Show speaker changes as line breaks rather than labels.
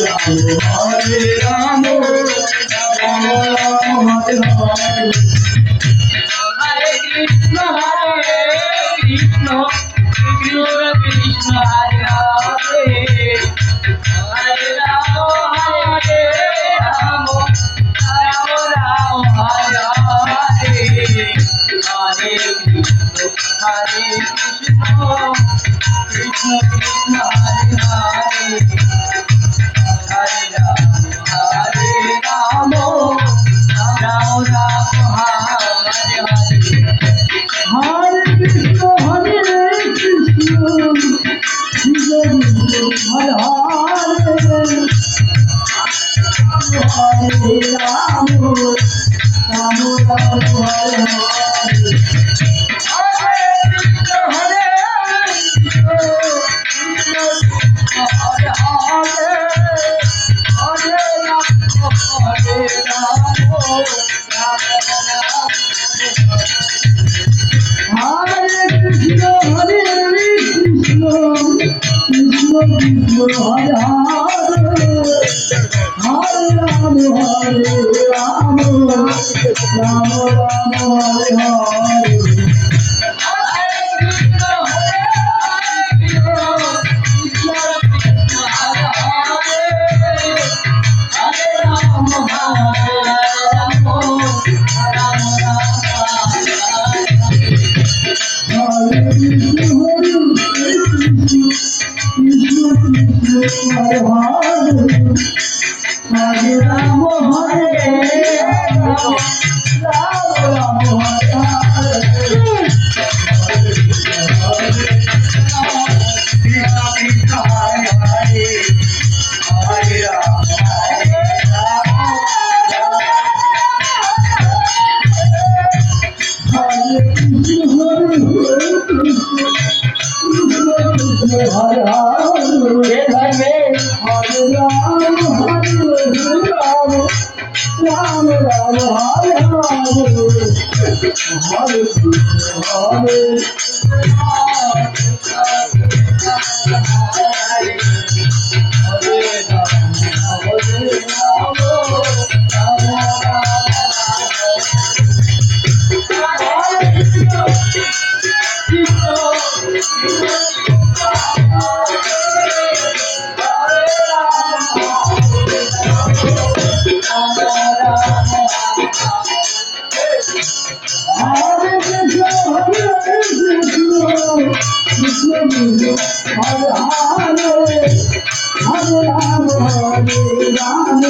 Ram Hare Krishna Krishna Krishna Hare Hare Hare Ram Hare Ram Ram Ram Hare Hare Hare Krishna Krishna Krishna Hare Hare Hare Ram Ram Ram Hare Hare Hare Krishna Krishna Krishna Hare Hare Hare Ram Ram Ram Hare Hare Hare Ram